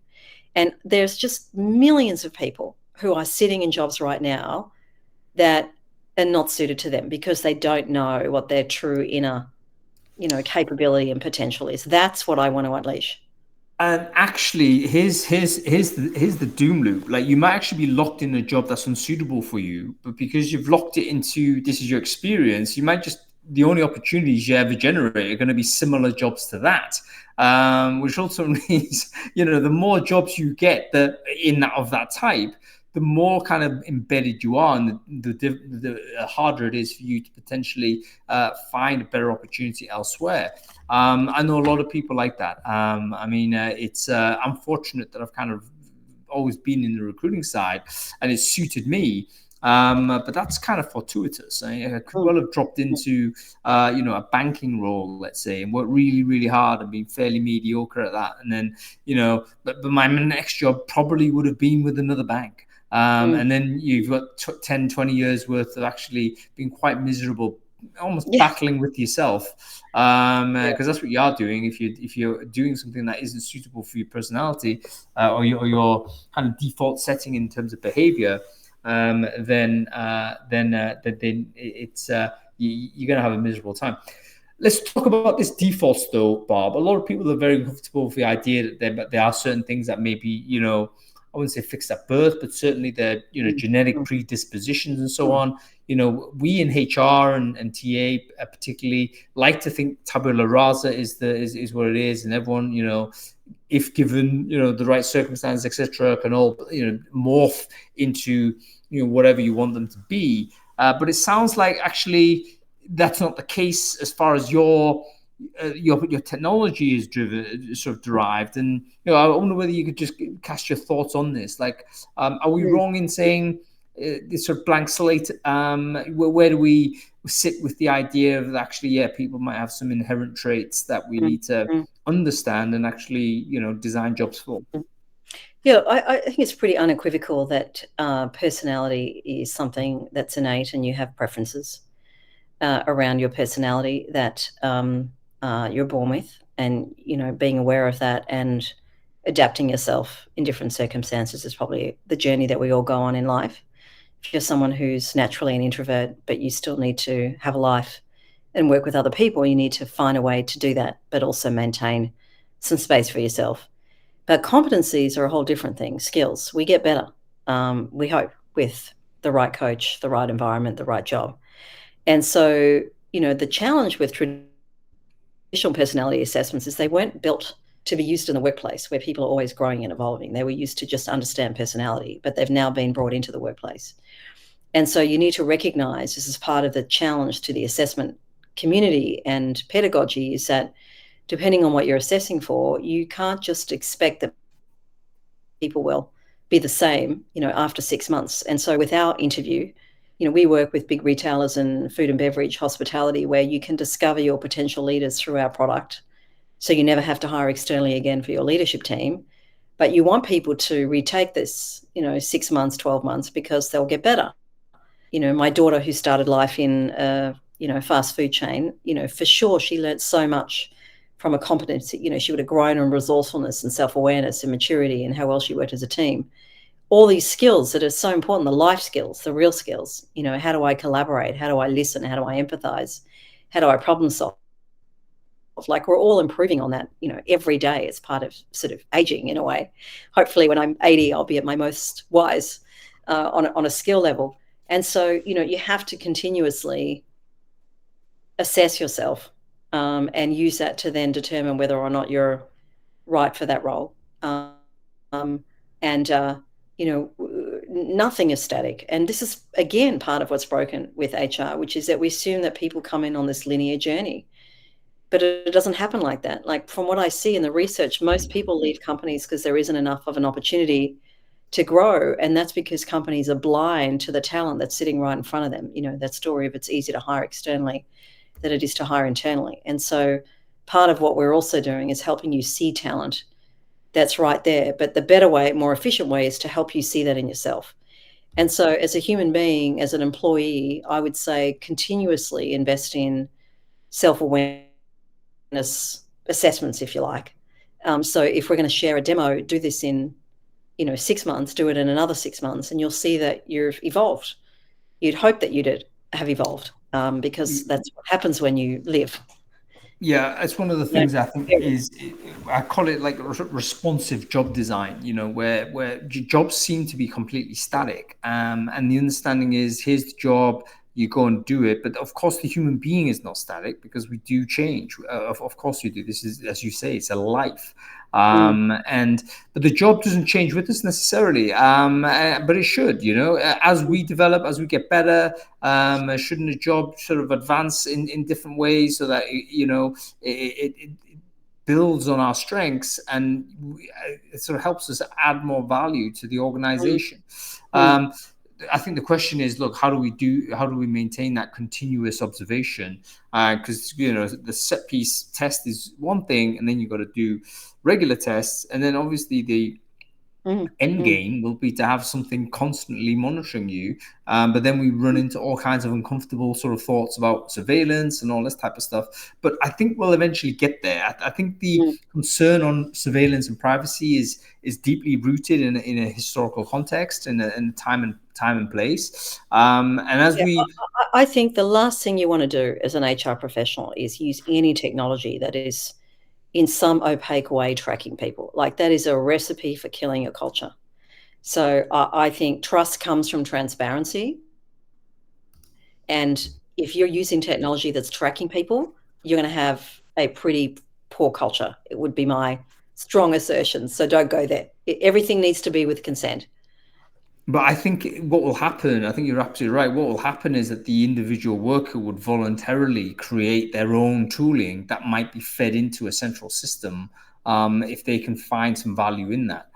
And there's just millions of people who are sitting in jobs right now that are not suited to them because they don't know what their true inner, capability and potential is. That's what I want to unleash. And actually, here's the doom loop. Like, you might actually be locked in a job that's unsuitable for you, but because you've locked it into this is your experience, you might just, the only opportunities you ever generate are going to be similar jobs to that. Which also means, the more jobs you get of that type, the more kind of embedded you are, and the harder it is for you to potentially find a better opportunity elsewhere. I know a lot of people like that. It's I'm fortunate that I've kind of always been in the recruiting side, and it's suited me. But that's kind of fortuitous. I could well have dropped into, a banking role, let's say, and worked really, really hard and been fairly mediocre at that. And then, but my next job probably would have been with another bank. And then you've got 10, 20 years worth of actually being quite miserable, almost battling with yourself, because that's what you are doing. If you're doing something that isn't suitable for your personality, or your kind of default setting in terms of behavior, then it's you're going to have a miserable time. Let's talk about this defaults though, Bob. A lot of people are very comfortable with the idea that there are certain things that maybe, I wouldn't say fixed at birth, but certainly the, genetic predispositions and so on. We in HR and TA particularly like to think tabula rasa is what it is, and everyone, if given, the right circumstances, etc., can all, morph into, whatever you want them to be. But it sounds like actually that's not the case as far as your technology is sort of derived. And I wonder whether you could just cast your thoughts on this. Like, are we wrong in saying this sort of blank slate? Where do we sit with the idea of actually, people might have some inherent traits that we need to understand and actually, design jobs for? Yeah, I think it's pretty unequivocal that personality is something that's innate, and you have preferences around your personality that you're born with, and being aware of that and adapting yourself in different circumstances is probably the journey that we all go on in life. If you're someone who's naturally an introvert, but you still need to have a life and work with other people, you need to find a way to do that, but also maintain some space for yourself. But competencies are a whole different thing. Skills, we get better, we hope, with the right coach, the right environment, the right job. And so, the challenge with traditional personality assessments is they weren't built to be used in the workplace where people are always growing and evolving. They were used to just understand personality, but they've now been brought into the workplace. And so you need to recognize this is part of the challenge to the assessment community and pedagogy, is that depending on what you're assessing for, you can't just expect that people will be the same, after 6 months. And so with our interview, we work with big retailers and food and beverage, hospitality, where you can discover your potential leaders through our product. So you never have to hire externally again for your leadership team. But you want people to retake this, 6 months, 12 months, because they'll get better. My daughter, who started life in fast food chain, for sure she learned so much from a competency. She would have grown in resourcefulness and self-awareness and maturity and how well she worked as a team. All these skills that are so important, the life skills, the real skills, how do I collaborate? How do I listen? How do I empathize? How do I problem solve? Like, we're all improving on that, every day. It's part of sort of aging in a way. Hopefully when I'm 80, I'll be at my most wise on a skill level. And so, you have to continuously assess yourself and use that to then determine whether or not you're right for that role. Nothing is static. And this is, again, part of what's broken with HR, which is that we assume that people come in on this linear journey. But it doesn't happen like that. Like, from what I see in the research, most people leave companies because there isn't enough of an opportunity to grow. And that's because companies are blind to the talent that's sitting right in front of them. That story of it's easier to hire externally than it is to hire internally. And so part of what we're also doing is helping you see talent that's right there. But the better way, more efficient way, is to help you see that in yourself. And so as a human being, as an employee, I would say continuously invest in self-awareness assessments, if you like. So if we're going to share a demo, do this in 6 months, do it in another 6 months, and you'll see that you've evolved. You'd hope that you'd have evolved, because that's what happens when you live. Yeah, it's one of the things I think is, I call it like responsive job design, where jobs seem to be completely static. And the understanding is, here's the job, you go and do it. But of course, the human being is not static, because we do change. Of course we do. This is, as you say, it's a life. But the job doesn't change with us necessarily, but it should, as we develop, as we get better. Shouldn't a job sort of advance in different ways, so that it builds on our strengths, and it sort of helps us add more value to the organization. I think the question is, look, how do we maintain that continuous observation? Because the set piece test is one thing, and then you've got to do regular tests, and then obviously the end game will be to have something constantly monitoring you. But then we run into all kinds of uncomfortable sort of thoughts about surveillance and all this type of stuff. But I think we'll eventually get there. I think the concern on surveillance and privacy is deeply rooted in a historical context and in time and place. And as I think the last thing you want to do as an HR professional is use any technology that is in some opaque way tracking people. Like, that is a recipe for killing your culture. So I think trust comes from transparency. And if you're using technology that's tracking people, you're going to have a pretty poor culture. It would be my strong assertion. So don't go there. Everything needs to be with consent. But I think what will happen, I think you're absolutely right. What will happen is that the individual worker would voluntarily create their own tooling that might be fed into a central system, if they can find some value in that.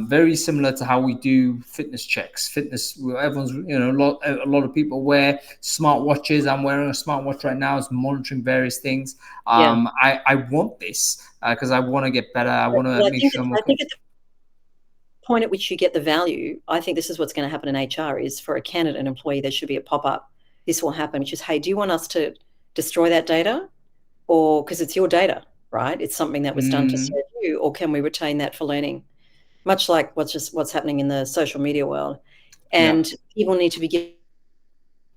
Very similar to how we do fitness checks. Fitness, everyone's, a lot of people wear smartwatches. I'm wearing a smartwatch right now. It's monitoring various things. I want this because I want to get better. I want to make sure I'm okay. I think at the point at which you get the value, I think this is what's going to happen in HR, is for a candidate and employee, there should be a pop-up. This will happen, which is, hey, do you want us to destroy that data? Or, because it's your data, right? It's something that was done to serve you, or can we retain that for learning? Much like what's happening in the social media world. And people need to be given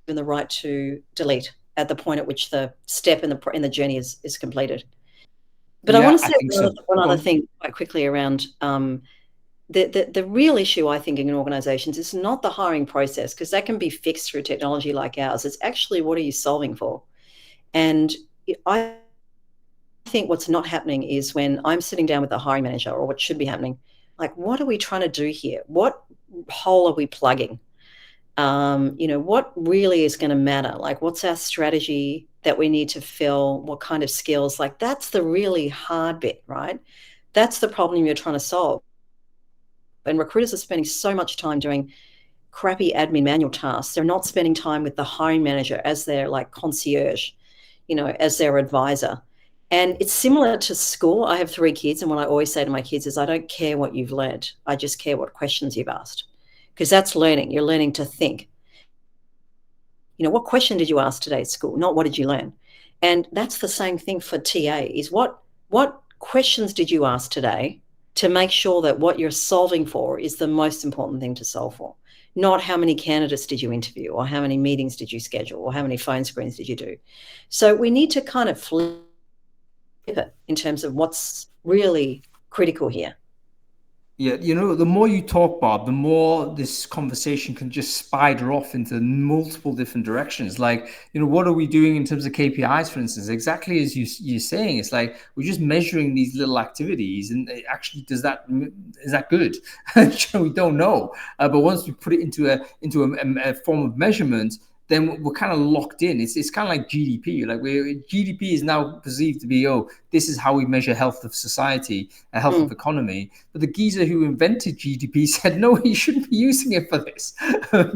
the right to delete at the point at which the step in the journey is completed. But I want to say one other thing quite quickly around the real issue, I think, in organizations is not the hiring process, because that can be fixed through technology like ours. It's actually, what are you solving for? And I think what's not happening is when I'm sitting down with the hiring manager, or what should be happening, like, what are we trying to do here? What hole are we plugging? What really is going to matter? Like, what's our strategy that we need to fill? What kind of skills? Like, that's the really hard bit, right? That's the problem you're trying to solve. And recruiters are spending so much time doing crappy admin manual tasks. They're not spending time with the hiring manager as their like concierge, as their advisor. And it's similar to school. I have 3 kids, and what I always say to my kids is, I don't care what you've learned. I just care what questions you've asked, because that's learning. You're learning to think. What question did you ask today at school? Not what did you learn? And that's the same thing for TA, is what questions did you ask today to make sure that what you're solving for is the most important thing to solve for, not how many candidates did you interview, or how many meetings did you schedule, or how many phone screens did you do. So we need to kind of flip it in terms of what's really critical here. Yeah, the more you talk, Bob, the more this conversation can just spider off into multiple different directions. Like, what are we doing in terms of KPIs, for instance? Exactly as you're saying, it's like we're just measuring these little activities, and actually, is that good? We don't know. But once we put it into a form of measurement, then we're kind of locked in. It's kind of like GDP. Like, GDP is now perceived to be, this is how we measure health of society, health of economy. But the geezer who invented GDP said, no, you shouldn't be using it for this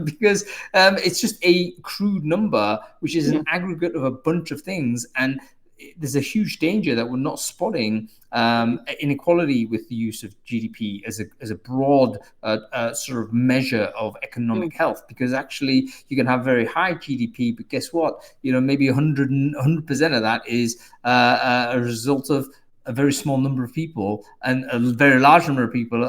because it's just a crude number, which is an aggregate of a bunch of things. And there's a huge danger that we're not spotting inequality with the use of GDP as a broad sort of measure of economic health, because actually you can have very high GDP, but guess what? Maybe 100% of that is a result of a very small number of people, and a very large number of people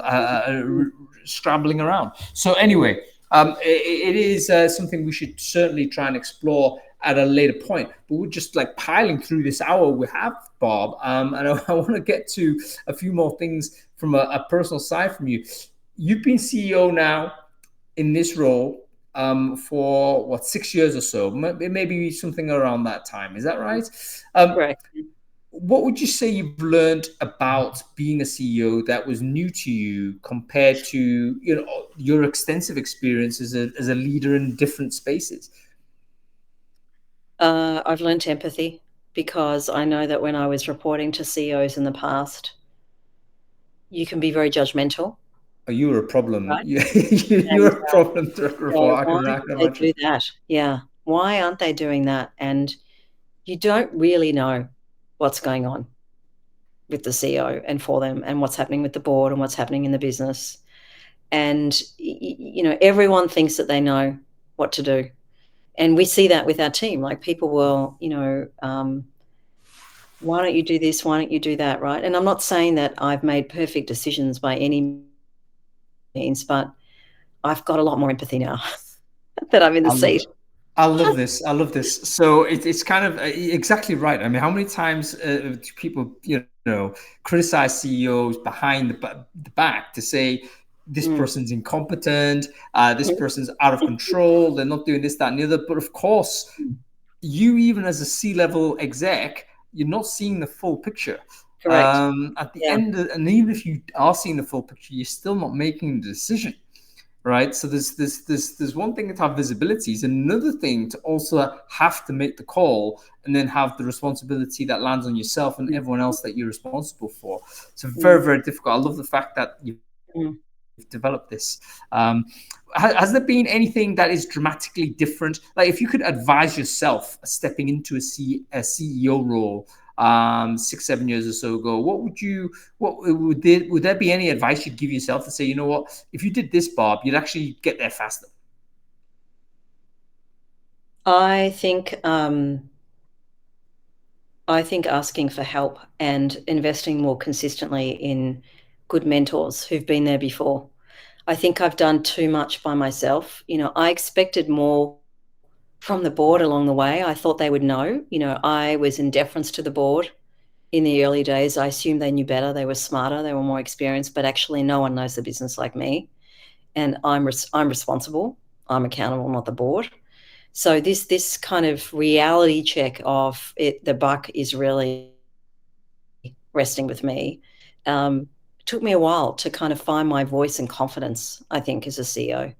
scrambling around. So anyway, it is something we should certainly try and explore at a later point, but we're just like piling through this hour we have, Bob, and I want to get to a few more things from a personal side from you. You've been CEO now in this role for 6 years or so, maybe something around that time. Is that right? Right. What would you say you've learned about being a CEO that was new to you compared to your extensive experience as a leader in different spaces? I've learned empathy, because I know that when I was reporting to CEOs in the past, you can be very judgmental. Oh, you were a problem. Right? You're a problem to report. Why don't they do that? Yeah. Why aren't they doing that? And you don't really know what's going on with the CEO and for them, and what's happening with the board, and what's happening in the business. And, everyone thinks that they know what to do. And we see that with our team. Like, people will, why don't you do this? Why don't you do that? Right. And I'm not saying that I've made perfect decisions by any means, but I've got a lot more empathy now that I'm in the seat. I love this. I love this. So it's kind of exactly right. I mean, how many times do people, criticize CEOs behind the back to say this person's incompetent, this person's out of control, they're not doing this, that, and the other. But of course, you, even as a C-level exec, you're not seeing the full picture. Correct. At the end, and even if you are seeing the full picture, you're still not making the decision. Right. So there's one thing to have visibility, is another thing to also have to make the call and then have the responsibility that lands on yourself and everyone else that you're responsible for. So very, very difficult. I love the fact that you've developed this. Has there been anything that is dramatically different? Like, if you could advise yourself stepping into a CEO role 6-7 years or so ago, would there be any advice you'd give yourself to say, you know what, if you did this, Barb, you'd actually get there faster? I think asking for help and investing more consistently in good mentors who've been there before. I think I've done too much by myself. I expected more from the board along the way. I thought they would know. I was in deference to the board in the early days. I assumed they knew better. They were smarter. They were more experienced. But actually, no one knows the business like me. And I'm responsible. I'm accountable, not the board. So this kind of reality check of it, the buck is really resting with me. Took me a while to kind of find my voice and confidence, I think, as a CEO.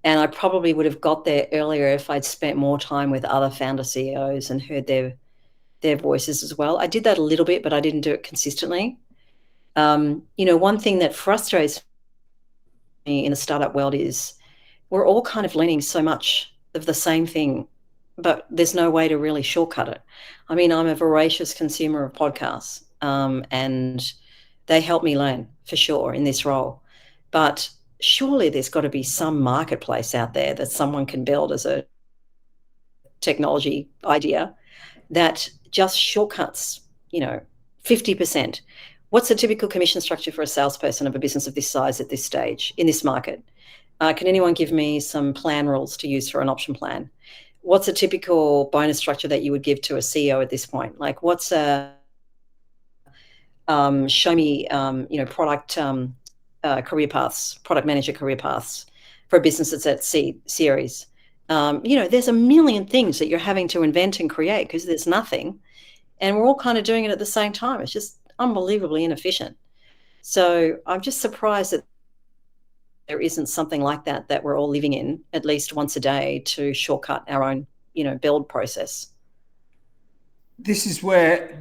And I probably would have got there earlier if I'd spent more time with other founder CEOs and heard their voices as well. I did that a little bit, but I didn't do it consistently. One thing that frustrates me in the startup world is we're all kind of learning so much of the same thing, but there's no way to really shortcut it. I mean, I'm a voracious consumer of podcasts, and they help me learn for sure in this role. But surely there's got to be some marketplace out there that someone can build as a technology idea that just shortcuts, 50%. What's the typical commission structure for a salesperson of a business of this size at this stage in this market? Can anyone give me some plan rules to use for an option plan? What's a typical bonus structure that you would give to a CEO at this point? Like, what's a show me, product career paths, product manager career paths for a business that's at series. There's a million things that you're having to invent and create because there's nothing. And we're all kind of doing it at the same time. It's just unbelievably inefficient. So I'm just surprised that there isn't something like that we're all living in at least once a day to shortcut our own, build process. This is where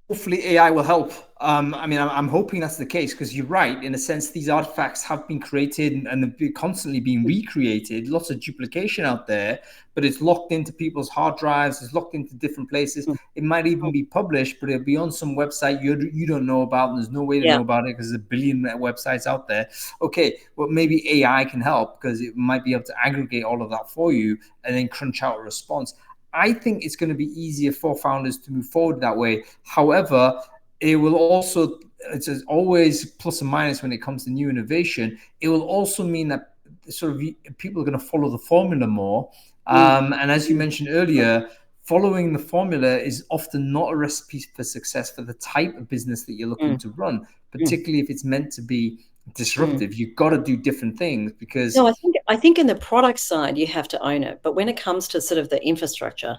hopefully AI will help. I'm hoping that's the case, because you're right. In a sense, these artifacts have been created and they're constantly being recreated. Lots of duplication out there, but it's locked into people's hard drives. It's locked into different places. It might even be published, but it'll be on some website you don't know about, and there's no way to know about it because there's a billion websites out there. Okay, well, maybe AI can help because it might be able to aggregate all of that for you and then crunch out a response. I think it's going to be easier for founders to move forward that way. However, it will also, it's always plus and minus when it comes to new innovation. It will also mean that sort of people are going to follow the formula more. And as you mentioned earlier, following the formula is often not a recipe for success for the type of business that you're looking to run, particularly if it's meant to be disruptive. You've got to do different things because... No, I think in the product side, you have to own it. But when it comes to sort of the infrastructure,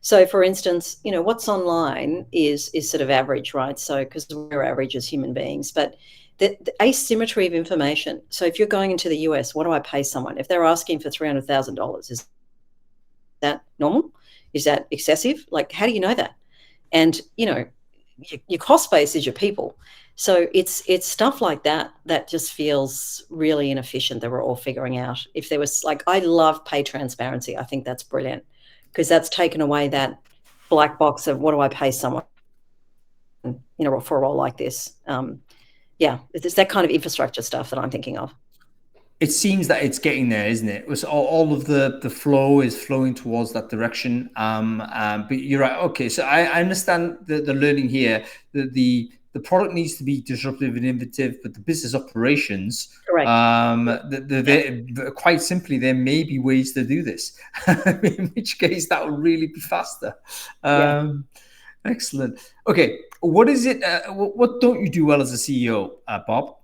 so for instance, what's online is sort of average, right? So because we're average as human beings, but the asymmetry of information. So if you're going into the US, what do I pay someone? If they're asking for $300,000, is that normal? Is that excessive? Like, how do you know that? And, your cost base is your people. So it's stuff like that just feels really inefficient that we're all figuring out. If there was, like, I love pay transparency. I think that's brilliant because that's taken away that black box of what do I pay someone, for a role like this. Yeah, it's that kind of infrastructure stuff that I'm thinking of. It seems that it's getting there, isn't it? It was all of the flow is flowing towards that direction. But you're right. Okay, so I understand the learning here. The product needs to be disruptive and innovative, but the business operations, Correct. quite simply, there may be ways to do this. In which case, that would really be faster. Yeah. Excellent. Okay, what is it? What don't you do well as a CEO, Bob?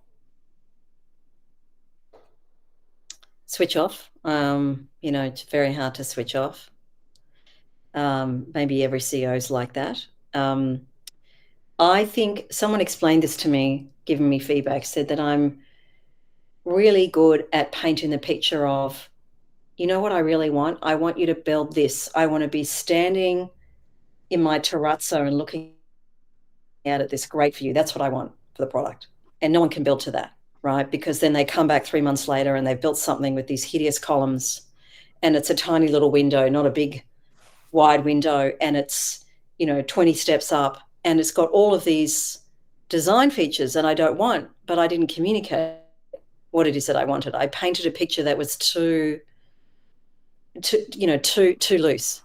Switch off. It's very hard to switch off. Maybe every CEO is like that. I think someone explained this to me, giving me feedback, said that I'm really good at painting the picture of, you know what I really want? I want you to build this. I want to be standing in my terrazzo and looking out at this great view. That's what I want for the product. And no one can build to that, right? Because then they come back 3 months later and they've built something with these hideous columns, and it's a tiny little window, not a big wide window, and it's 20 steps up, and it's got all of these design features that I don't want, but I didn't communicate what it is that I wanted. I painted a picture that was too loose.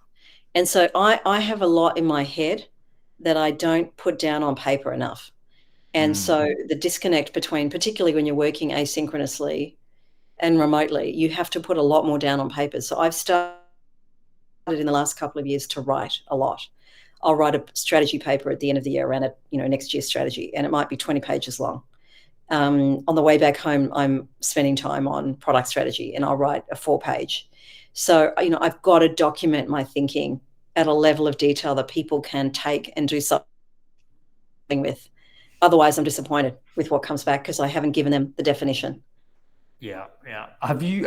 And so I have a lot in my head that I don't put down on paper enough. And so the disconnect between, particularly when you're working asynchronously and remotely, you have to put a lot more down on paper. So I've started in the last couple of years to write a lot. I'll write a strategy paper at the end of the year around next year's strategy, and it might be 20 pages long. On the way back home, I'm spending time on product strategy, and I'll write a 4-page. So, I've got to document my thinking at a level of detail that people can take and do something with. Otherwise, I'm disappointed with what comes back because I haven't given them the definition. Yeah. Are you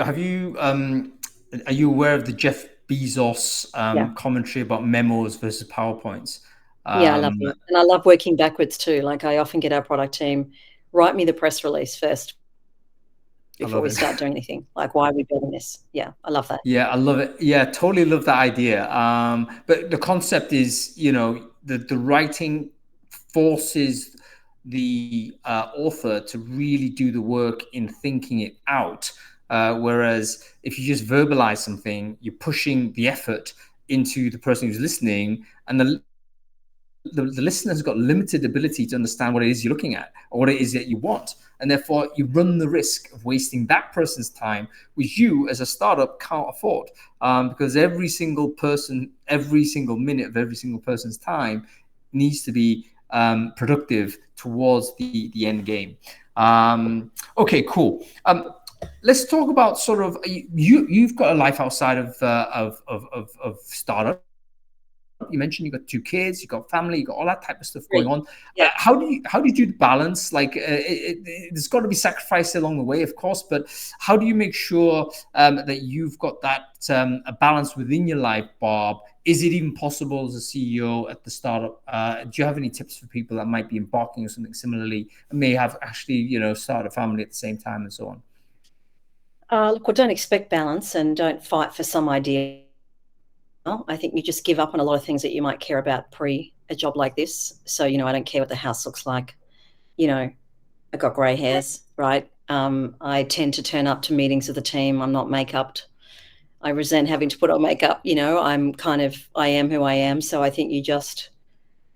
aware of the Jeff Bezos commentary about memos versus PowerPoints? Yeah, I love that. And I love working backwards too. Like, I often get our product team, write me the press release first before we start doing anything. Like, why are we building this? Yeah, I love that. Yeah, I love it. Yeah, totally love that idea. But the concept is, the writing forces the author to really do the work in thinking it out. Whereas if you just verbalize something, you're pushing the effort into the person who's listening, and the listener's got limited ability to understand what it is you're looking at or what it is that you want. And therefore, you run the risk of wasting that person's time, which you as a startup can't afford. Because every single minute of every single person's time needs to be productive towards the end game. Okay, cool. Let's talk about sort of you've got a life outside of startup. You mentioned you got 2 kids, you got family, you got all that type of stuff going on. Yeah. How do you do the balance? Like, there's got to be sacrifice along the way, of course, but how do you make sure that you've got that a balance within your life, Bob? Is it even possible as a CEO at the startup? Do you have any tips for people that might be embarking on something similarly and may have actually, start a family at the same time and so on? Look, don't expect balance and don't fight for some idea. I think you just give up on a lot of things that you might care about pre a job like this. So, I don't care what the house looks like. I've got grey hairs, right? I tend to turn up to meetings of the team. I'm not make-upped. I resent having to put on makeup. I am who I am. So I think you just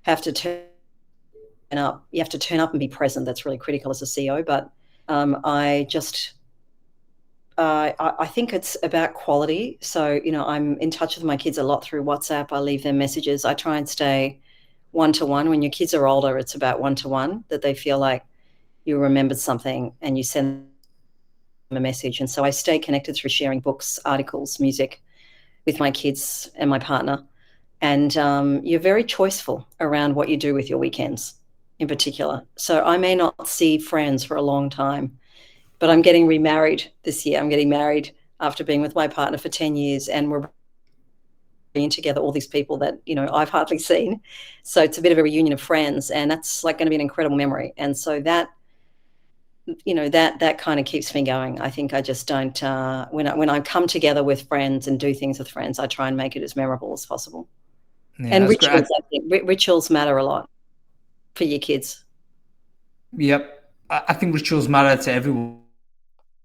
have to turn up. You have to turn up and be present. That's really critical as a CEO. But I think it's about quality. So, I'm in touch with my kids a lot through WhatsApp. I leave them messages. I try and stay one-to-one. When your kids are older, it's about one-to-one, that they feel like you remembered something and you send them a message. And so I stay connected through sharing books, articles, music with my kids and my partner. And you're very choiceful around what you do with your weekends in particular. So I may not see friends for a long time, but I'm getting remarried this year. I'm getting married after being with my partner for 10 years, and we're bringing together all these people that, I've hardly seen. So it's a bit of a reunion of friends, and that's like going to be an incredible memory. And so that kind of keeps me going. I think I just don't, when I come together with friends and do things with friends, I try and make it as memorable as possible. Yeah, and rituals, I think rituals matter a lot for your kids. Yep. I think rituals matter to everyone.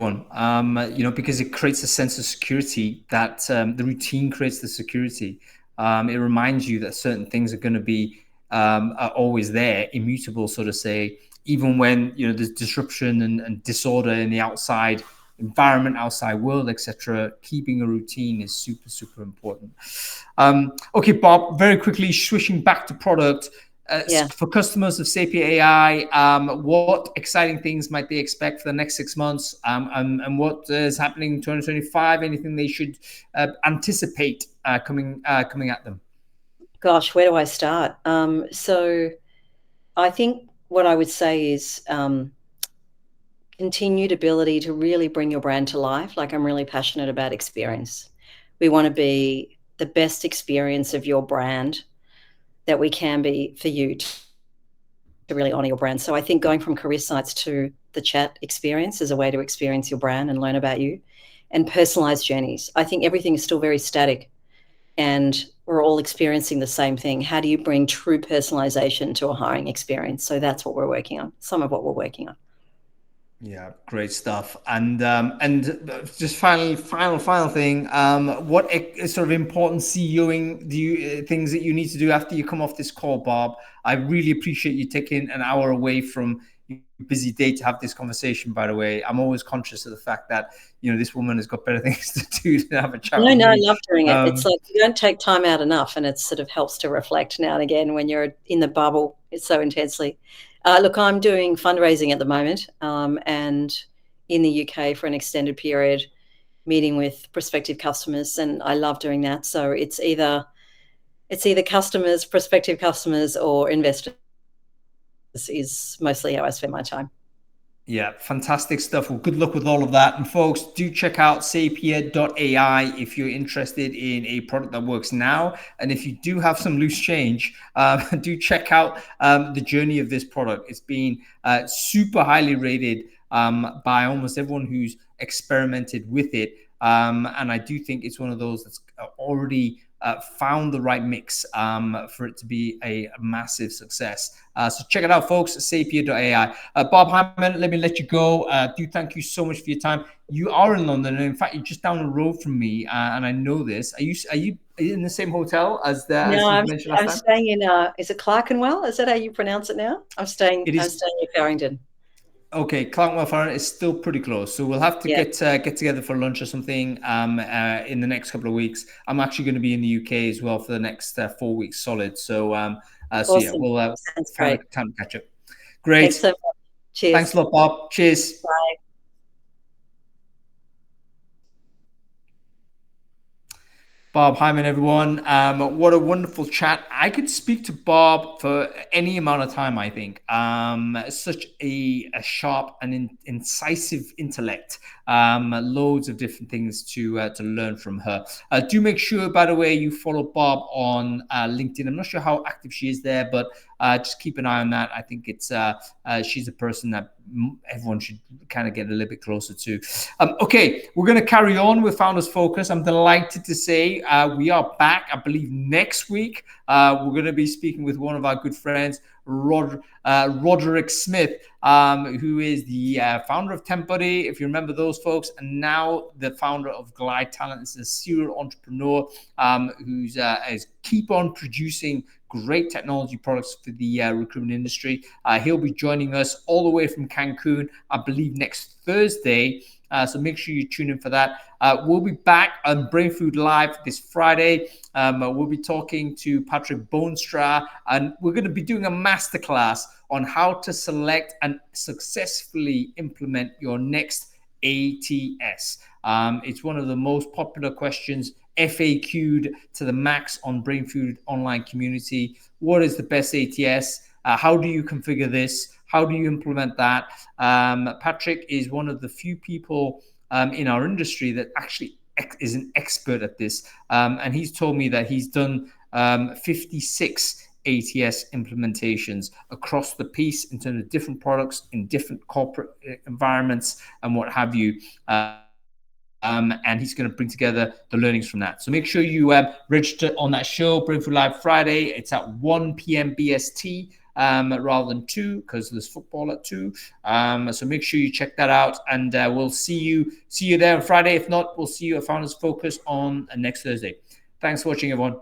Because it creates a sense of security that the routine creates the security. It reminds you that certain things are going to be are always there, immutable, so to say, even when there's disruption and disorder in the outside environment, outside world, etc. Keeping a routine is super, super important. Okay, Bob, very quickly switching back to product. For customers of sapia.ai, what exciting things might they expect for the next 6 months, and what is happening in 2025? Anything they should anticipate coming at them? Gosh, where do I start? So I think what I would say is continued ability to really bring your brand to life. Like, I'm really passionate about experience. We want to be the best experience of your brand that we can be for you to really honor your brand. So I think going from career sites to the chat experience is a way to experience your brand and learn about you, and personalized journeys. I think everything is still very static and we're all experiencing the same thing. How do you bring true personalization to a hiring experience? So that's what we're working on, some of what we're working on. Yeah, great stuff. And just final thing. What sort of important CEOing things that you need to do after you come off this call, Bob? I really appreciate you taking an hour away from your busy day to have this conversation. By the way, I'm always conscious of the fact that this woman has got better things to do than have a chat with me. I love doing it. It's like you don't take time out enough, and it sort of helps to reflect now and again when you're in the bubble. It's so intensely. Look, I'm doing fundraising at the moment, and in the UK for an extended period, meeting with prospective customers, and I love doing that. So it's either customers, prospective customers, or investors is mostly how I spend my time. Yeah, fantastic stuff. Well, good luck with all of that. And folks, do check out sapia.ai if you're interested in a product that works now. And if you do have some loose change, do check out the journey of this product. It's been super highly rated by almost everyone who's experimented with it. And I do think it's one of those that's already found the right mix for it to be a massive success. So check it out, folks, sapia.ai. Barb Hyman, let me let you go. Do thank you so much for your time. You are in London, and in fact, you're just down the road from me, and I know this. Are you in the same hotel as you mentioned last time? I'm staying in. Is it Clerkenwell? Is that how you pronounce it now? I'm staying in Farringdon. Okay, Clerkenwell Farringdon is still pretty close, so we'll have to get together for lunch or something in the next couple of weeks. I'm actually going to be in the UK as well for the next 4 weeks solid. So awesome. Yeah, we'll find time to catch up. Great. Thanks so much. Cheers. Thanks a lot, Bob. Cheers. Bye. Barb Hyman, everyone. What a wonderful chat. I could speak to Barb for any amount of time, I think. Such a sharp and incisive intellect. Loads of different things to learn from her. Do make sure, by the way, you follow Barb on LinkedIn. I'm not sure how active she is there, but just keep an eye on that. I think it's she's a person that everyone should kind of get a little bit closer to. Okay, we're going to carry on with Founders Focus. I'm delighted to say we are back, I believe, next week. We're going to be speaking with one of our good friends, Roderick Smith, who is the founder of TempBuddy, if you remember those folks, and now the founder of Glide Talent. Is a serial entrepreneur who's is keep on producing great technology products for the recruitment industry. He'll be joining us all the way from Cancun, I believe, next Thursday. So make sure you tune in for that. We'll be back on Brain Food Live this Friday. We'll be talking to Patrick Bonestra, and we're going to be doing a masterclass on how to select and successfully implement your next ATS. It's one of the most popular questions, FAQ'd to the max on Brain Food online community. What is the best ATS? How do you configure this? How do you implement that? Patrick is one of the few people in our industry that actually is an expert at this. And he's told me that he's done 56 ATS implementations across the piece in terms of different products in different corporate environments and what have you. And he's going to bring together the learnings from that. So make sure you register on that show, Brain Food Live Friday. It's at 1 p.m. BST. rather than 2, because there's football at 2. So make sure you check that out, and we'll see you there on Friday. If not, we'll see you at Founders Focus on next Thursday. Thanks for watching, everyone.